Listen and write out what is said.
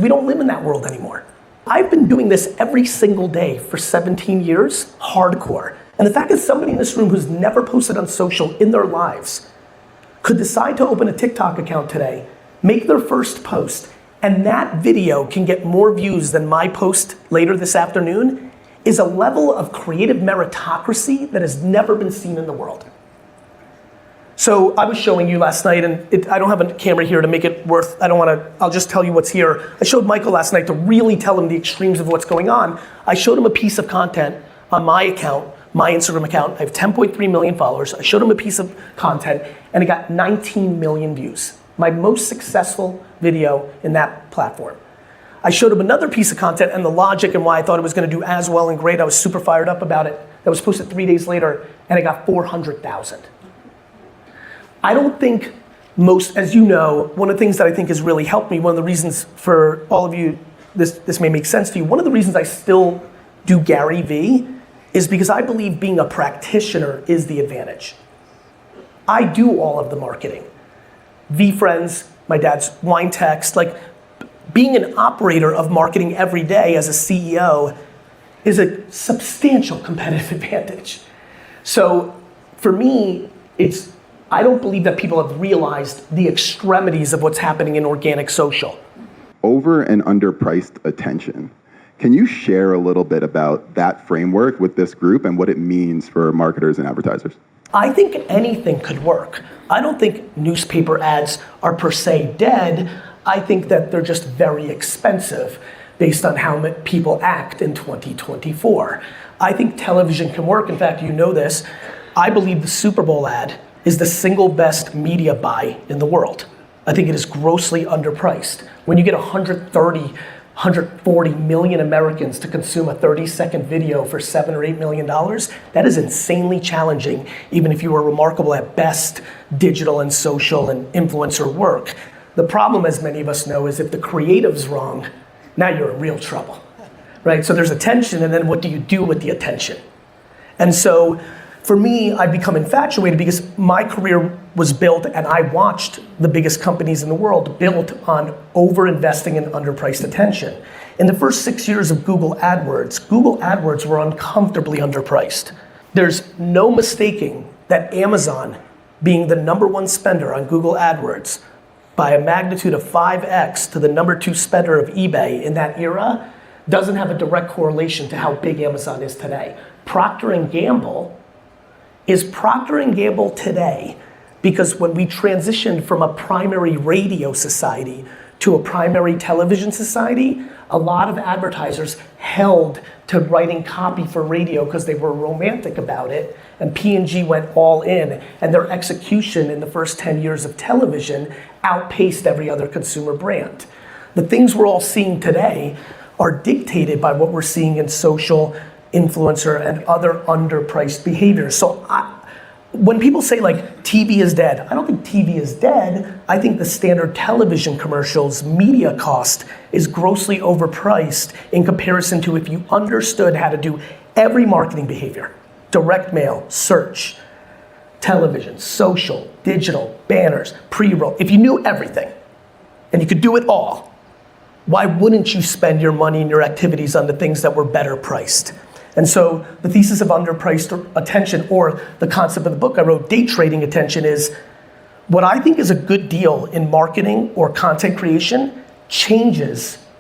We don't live in that world anymore. I've been doing this every single day for 17 years, hardcore. And the fact that somebody in this room who's never posted on social in their lives could decide to open a TikTok account today, make their first post, and that video can get more views than my post later this afternoon is a level of creative meritocracy that has never been seen in the world. So I was showing you last night, and I don't have a camera here to make it worth, I'll just tell you what's here. I showed Michael last night to really tell him the extremes of what's going on. I showed him a piece of content on my account, my Instagram account. I have 10.3 million followers. I showed him a piece of content, and it got 19 million views. My most successful video in that platform. I showed him another piece of content and the logic and why I thought it was gonna do as well and great. I was super fired up about it. That was posted 3 days later, and it got 400,000. I don't think most, as you know, one of the things that I think has really helped me, one of the reasons for all of you, this may make sense to you, one of the reasons I still do GaryVee is because I believe being a practitioner is the advantage. I do all of the marketing. VFriends, my dad's wine text, like being an operator of marketing every day as a CEO is a substantial competitive advantage. So for me, I don't believe that people have realized the extremities of what's happening in organic social. Over and underpriced attention. Can you share a little bit about that framework with this group and what it means for marketers and advertisers? I think anything could work. I don't think newspaper ads are per se dead. I think that they're just very expensive based on how people act in 2024. I think television can work. In fact, you know this. I believe the Super Bowl ad is the single best media buy in the world. I think it is grossly underpriced. When you get 140 million Americans to consume a 30-second video for $7 or $8 million, that is insanely challenging, even if you are remarkable at best digital and social and influencer work. The problem, as many of us know, is if the creative's wrong, now you're in real trouble, right? So there's attention, and then what do you do with the attention? And so, for me, I've become infatuated because my career was built, and I watched the biggest companies in the world built on over-investing in underpriced attention. In the first 6 years of Google AdWords were uncomfortably underpriced. There's no mistaking that Amazon, being the #1 spender on Google AdWords by a magnitude of 5x to the #2 spender of eBay in that era, doesn't have a direct correlation to how big Amazon is today. Procter & Gamble is Procter & Gamble today because when we transitioned from a primary radio society to a primary television society, a lot of advertisers held to writing copy for radio because they were romantic about it, and P&G went all in, and their execution in the first 10 years of television outpaced every other consumer brand. The things we're all seeing today are dictated by what we're seeing in social, influencer, and other underpriced behaviors. So when people say like TV is dead, I don't think TV is dead. I think the standard television commercials media cost is grossly overpriced in comparison to if you understood how to do every marketing behavior, direct mail, search, television, social, digital, banners, pre-roll. If you knew everything and you could do it all, why wouldn't you spend your money and your activities on the things that were better priced? And so the thesis of underpriced attention, or the concept of the book I wrote, Day Trading Attention, is what I think is a good deal in marketing or content creation changes